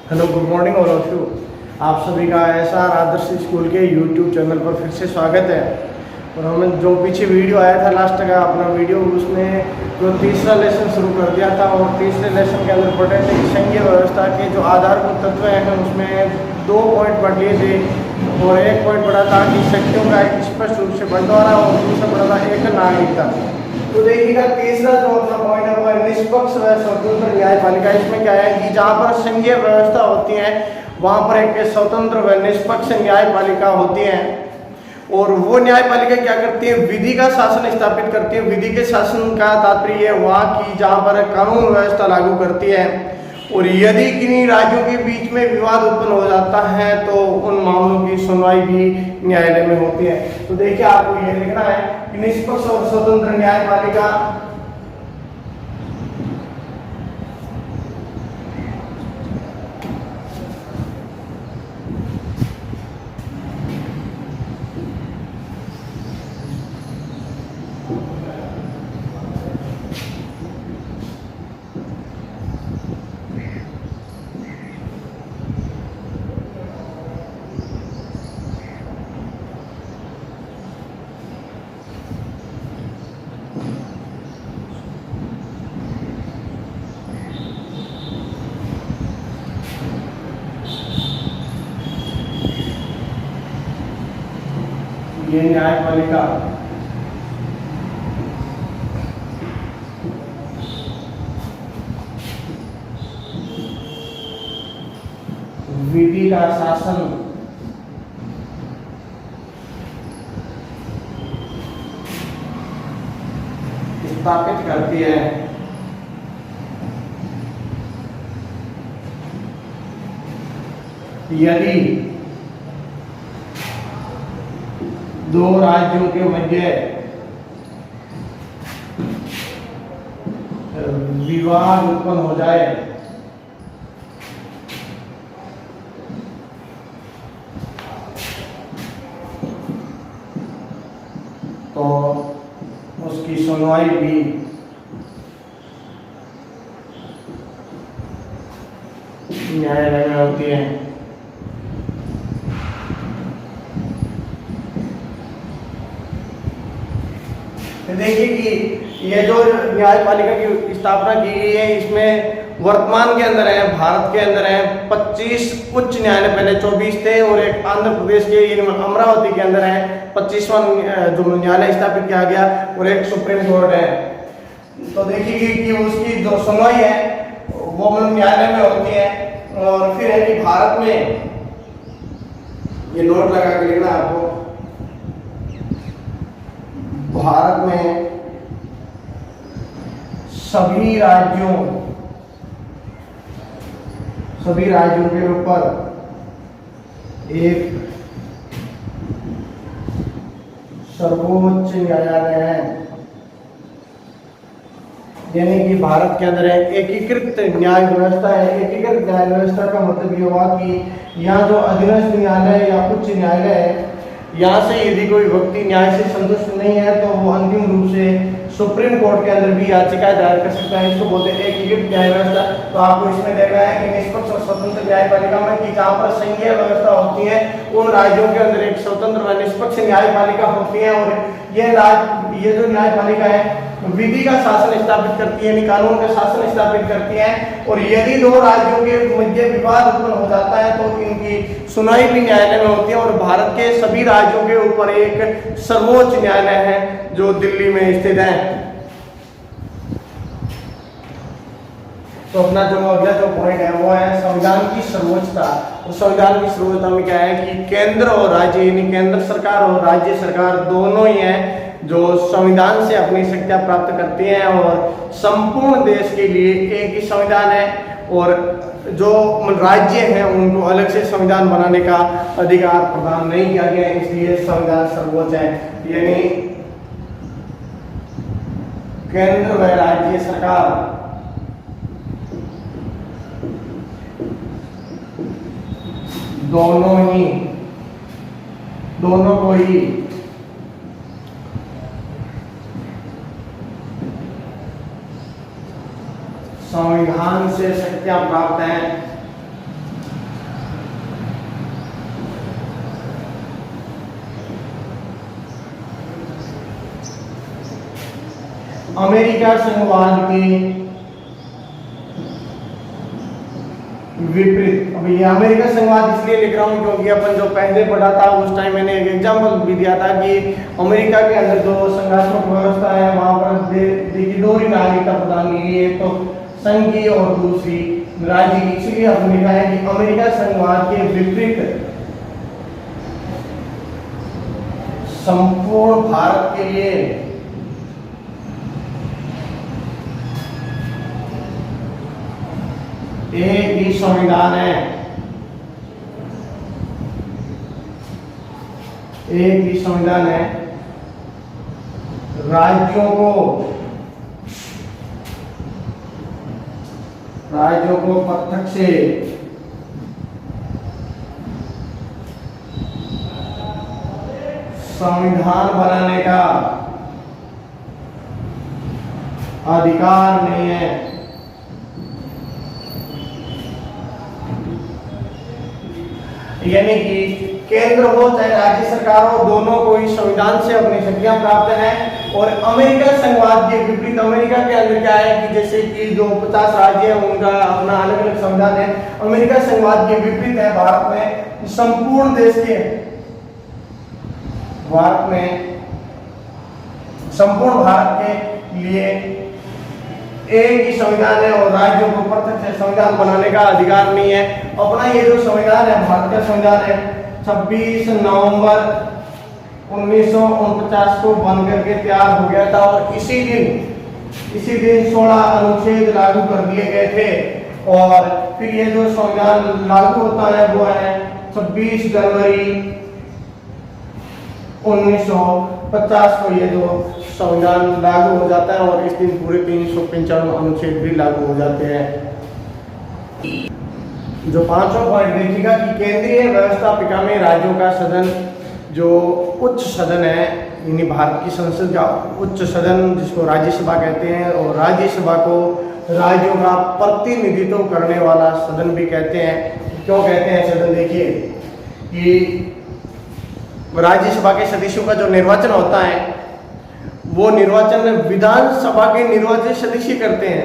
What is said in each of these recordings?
Hello, good morning all of you. आप सभी का एसआर आदर्श स्कूल के यूट्यूब चैनल पर फिर से स्वागत है। और हमें जो पीछे वीडियो आया था लास्ट का अपना वीडियो, उसमें जो तीसरा लेसन शुरू कर दिया था और तीसरे लेसन के अंदर पढ़े थे कि संघीय व्यवस्था के जो आधारभूत तत्व हैं उसमें 2 पॉइंट पढ़ लिए थे और 1 पॉइंट पढ़ा था कि शक्तियों का एक स्पष्ट रूप से बंटवारा और दूसरा पढ़ा था एक नागरिकता। तो देखिएगा तीसरा जो अपना पॉइंट है वो है निष्पक्ष व स्वतंत्र न्यायपालिका। इसमें क्या है कि जहाँ पर संघीय व्यवस्था होती है वहाँ पर एक स्वतंत्र व निष्पक्ष न्यायपालिका होती है और वो न्यायपालिका क्या करती है, विधि का शासन स्थापित करती है। विधि के शासन का तात्पर्य है वहाँ की जहाँ पर कानून व्यवस्था लागू करती है और यदि किन्हीं राज्यों के बीच में विवाद उत्पन्न हो जाता है तो उन मामलों की सुनवाई भी न्यायालय में होती है। तो देखिए आपको ये लिखना है कि निष्पक्ष और स्वतंत्र न्यायपालिका ये न्यायपालिका विधि का शासन स्थापित करती है। यदि दो राज्यों के मध्य विवाद उत्पन्न हो जाए तो उसकी सुनवाई भी न्यायालय में होती है। देखिए कि ये जो न्यायपालिका की स्थापना की गई है इसमें वर्तमान के अंदर है, भारत के अंदर है 25 उच्च न्यायालय, पहले 24 थे और एक आंध्र प्रदेश के अमरावती के अंदर है 25वां जो न्यायालय स्थापित किया गया और एक सुप्रीम कोर्ट है। तो देखिए कि उसकी जो सुनवाई है वो न्यायालय में होती है। और फिर है कि भारत में, ये नोट लगा के लिखना आपको, भारत में सभी राज्यों के ऊपर एक सर्वोच्च न्यायालय है। यानी कि भारत के अंदर एकीकृत न्याय व्यवस्था है। एकीकृत न्याय व्यवस्था का मतलब ये हुआ कि यहाँ जो अधीनस्थ न्यायालय या उच्च न्यायालय है, यहाँ से यदि कोई व्यक्ति न्याय से संतुष्ट नहीं है तो वो अंतिम रूप से सुप्रीम कोर्ट के अंदर भी याचिका दायर कर सकता है। इसको बोलते हैं एकीकृत न्याय व्यवस्था। तो आपको इसमें देखना है कि निष्पक्ष और स्वतंत्र न्यायपालिका में कि जहाँ पर संघीय व्यवस्था होती है उन राज्यों के अंदर एक स्वतंत्र व निष्पक्ष न्यायपालिका होती है और ये जो न्यायपालिका है विधि का शासन स्थापित करती है, कानून का शासन स्थापित करती है। और यदि दो राज्यों के मध्य विवाद उत्पन्न हो जाता है तो इनकी सुनवाई भी न्यायालय में होती है। और भारत के सभी राज्यों के ऊपर एक सर्वोच्च न्यायालय है जो दिल्ली में स्थित है। तो अपना जो अगला जो पॉइंट है वो है संविधान की सर्वोच्चता। तो संविधान की सर्वोच्चता में क्या है कि केंद्र और राज्य, यानी केंद्र सरकार और राज्य सरकार दोनों ही हैं जो संविधान से अपनी शक्तियां प्राप्त करती हैं और संपूर्ण देश के लिए एक ही संविधान है और जो राज्य हैं उनको अलग से संविधान बनाने का अधिकार प्रदान नहीं किया गया, इसलिए संविधान सर्वोच्च है। यानी केंद्र व राज्य सरकार दोनों को ही संविधान से शक्तियां प्राप्त हैं अमेरिका संघवाद के विपरीत। अब ये अमेरिका संघवाद इसलिए लिख रहा हूँ क्योंकि अपन जो पहले पढ़ा था उस टाइम मैंने एक एग्जाम्पल भी दिया था कि अमेरिका के अंदर जो संघात्मक व्यवस्था है वहां पर देखिए दो ही नागरिकता प्रदान की गई है, तो संघ की और दूसरी राज्य की। इसलिए हमने लिखा है कि अमेरिका संघवाद के विपरीत संपूर्ण भारत के लिए एक ही संविधान है, एक ही संविधान है। राज्यों को पृथक से संविधान बनाने का अधिकार नहीं है। यानी कि केंद्र हो चाहे राज्य सरकार हो, दोनों को इस संविधान से अपनी शक्तियां प्राप्त हैं। और अमेरिका संघवाद के विपरीत अमेरिका के अंदर क्या है कि जैसे कि जो 50 राज्य हैं उनका अपना अलग अलग संविधान है। अमेरिका संघवाद के विपरीत है भारत में संपूर्ण देश के, भारत में संपूर्ण भारत के लिए एक ही संविधान है और राज्यों को पृथक से संविधान बनाने का अधिकार नहीं है। अपना ये जो संविधान है, भारत का संविधान है, 26 नवंबर 1949 को बन करके तैयार हो गया था और इसी दिन 16 अनुच्छेद लागू कर दिए गए थे। और फिर ये जो संविधान लागू होता है वो है 26 जनवरी 1950 को ये जो संविधान लागू हो जाता है और इस दिन पूरे 395 अनुच्छेद भी लागू हो जाते हैं। जो पांचवा पॉइंट देखिएगा कि केंद्रीय व्यवस्थापिका में राज्यों का सदन, जो उच्च सदन है, यानी भारत की संसद का उच्च सदन जिसको राज्यसभा कहते हैं, और राज्यसभा को राज्यों का प्रतिनिधित्व करने वाला सदन भी कहते हैं। क्यों कहते हैं सदन? देखिए कि राज्यसभा के सदस्यों का जो निर्वाचन होता है वो निर्वाचन विधानसभा के निर्वाचित सदस्य करते हैं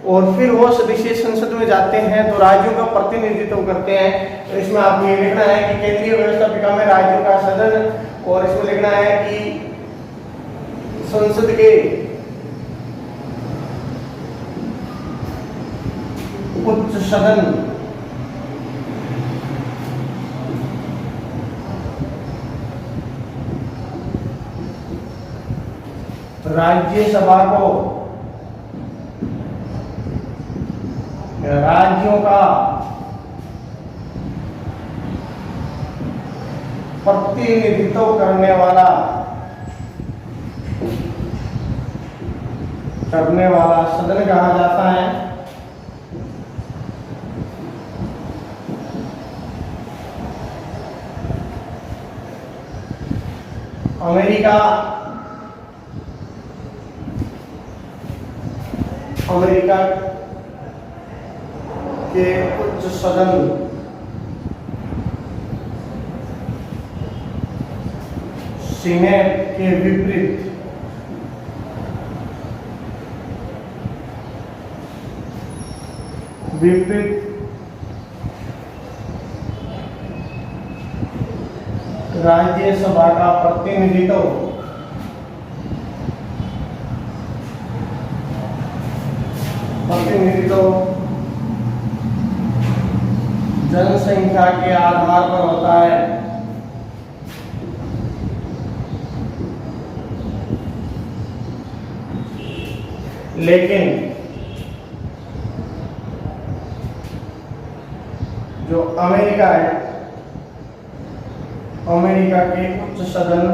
और फिर वो सदस्य संसद में जाते हैं तो राज्यों का प्रतिनिधित्व करते हैं। तो इसमें आपको ये लिखना है कि केंद्रीय व्यवस्थापिका में राज्यों का सदन, और इसमें लिखना है कि संसद के उच्च सदन राज्यसभा को राज्यों का प्रतिनिधित्व करने वाला सदन कहा जाता है। अमेरिका के उच्च सदन सीनेट के विपरीत राज्यसभा का प्रतिनिधित्व जनसंख्या के आधार पर होता है। लेकिन जो अमेरिका है, अमेरिका के उच्च सदन,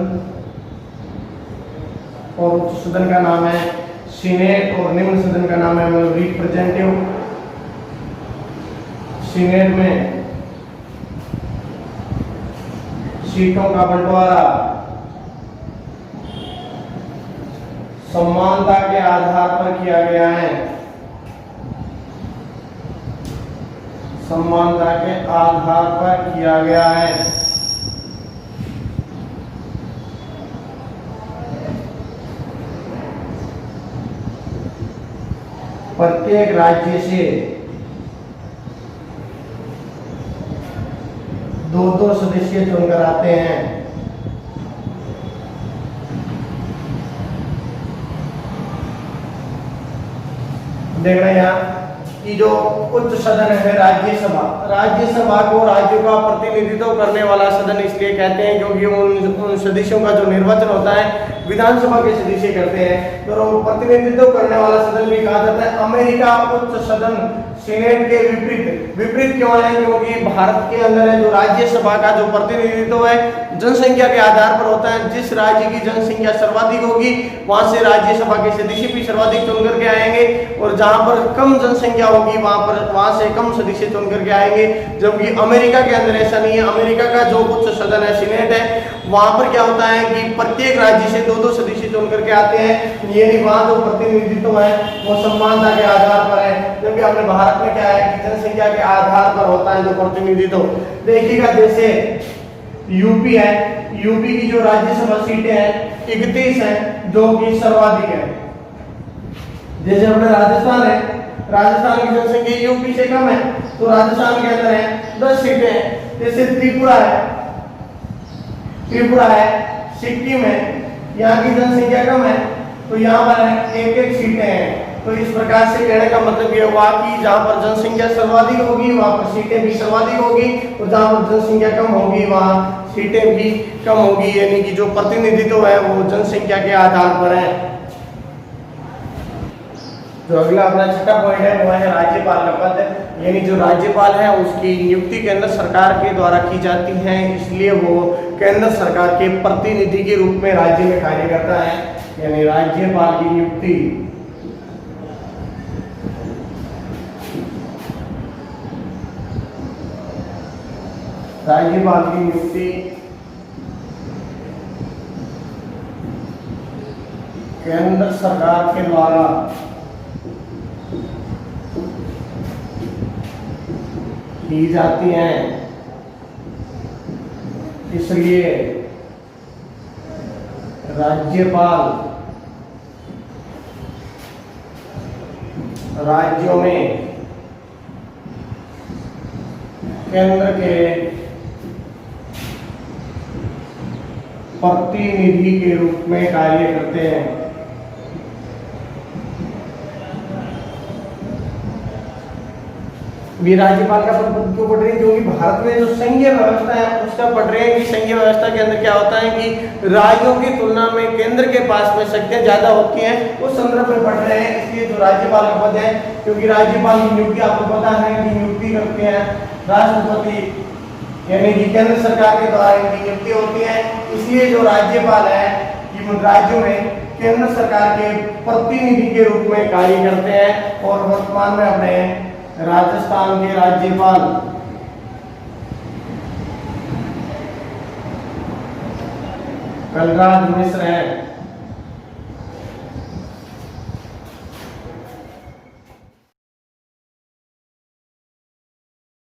और उच्च सदन का नाम है सीनेट और निम्न सदन का नाम है रिप्रेजेंटेटिव। सीनेट में सीटों का बंटवारा समानता के आधार पर किया गया है, समानता के आधार पर किया गया है। प्रत्येक राज्य से 2-2 सदस्य चुनकर आते हैं। देख रहे हैं यहाँ कि जो उच्च सदन है राज्यसभा, राज्यसभा को राज्यों का प्रतिनिधित्व करने वाला सदन इसलिए कहते हैं क्योंकि उन सदस्यों का जो निर्वाचन होता है विधानसभा के सदस्य करते हैं, तो प्रतिनिधित्व करने वाला सदन भी कहा जाता है। अमेरिका उच्च सदन सीनेट के विपरीत क्यों है? क्योंकि भारत के अंदर है जो राज्यसभा का जो प्रतिनिधित्व है जनसंख्या के आधार पर होता है। जिस राज्य की जनसंख्या सर्वाधिक होगी वहां से राज्यसभा के सदस्य भी सर्वाधिक चुन करके आएंगे, और जहां पर कम जनसंख्या होगी वहां से कम सदस्य चुन करके आएंगे। जबकि अमेरिका के अंदर ऐसा नहीं है। अमेरिका का जो उच्च सदन है सीनेट है, वहां पर क्या होता है कि प्रत्येक राज्य से 2-2 सदस्य चुन करके आते हैं। ये नहीं, वहां जो प्रतिनिधित्व है वो समानता के आधार पर है, जबकि अपने भारत में क्या है कि जनसंख्या के आधार पर होता है जो प्रतिनिधित्व। देखिएगा जैसे यूपी है, यूपी की जो राज्यसभा सीटें हैं 31 है जो कि सर्वाधिक है। जैसे अपने राजस्थान है, राजस्थान की जनसंख्या यूपी से कम है तो राजस्थान के अंदर है 10 सीटें हैं। जैसे त्रिपुरा है, सिक्किम है, यहाँ की जनसंख्या कम है तो यहाँ पर है 1-1 सीटें हैं। तो इस प्रकार से कहने का मतलब ये हुआ कि जहाँ पर जनसंख्या सर्वाधिक होगी वहाँ पर सीटें भी सर्वाधिक होगी, और जहाँ पर जनसंख्या कम होगी वहाँ सीटें भी कम होगी। यानी कि जो प्रतिनिधित्व है वो जनसंख्या के आधार पर है। जो अगला अपना छठा पॉइंट है वो है राज्यपाल का पद। यानी जो राज्यपाल है उसकी नियुक्ति केंद्र सरकार के द्वारा की जाती है, इसलिए वो केंद्र सरकार के प्रतिनिधि के रूप में राज्य में कार्य करता है। यानी राज्यपाल की नियुक्ति केंद्र सरकार के द्वारा की जाती हैं, इसलिए राज्यपाल राज्यों में केंद्र के प्रतिनिधि के रूप में कार्य करते हैं। भी राज्यपाल का पद क्यों पढ़ रहे हैं? क्योंकि भारत में जो संघीय व्यवस्था है उसका पढ़ रहे हैं कि संघीय व्यवस्था के अंदर क्या होता है कि राज्यों की तुलना में केंद्र के पास में शक्तियां ज्यादा होती हैं, उस संदर्भ में पढ़ रहे हैं। इसलिए जो राज्यपाल का पद है, क्योंकि राज्यपाल की नियुक्ति आपको पता है कि नियुक्ति करते हैं राष्ट्रपति, यानी कि केंद्र सरकार के द्वारा इनकी नियुक्ति होती है। इसलिए जो राज्यपाल है ये राज्यों में केंद्र सरकार के प्रतिनिधि के रूप में कार्य करते हैं। और वर्तमान में अपने राजस्थान के राज्यपाल कलराज मिश्र हैं।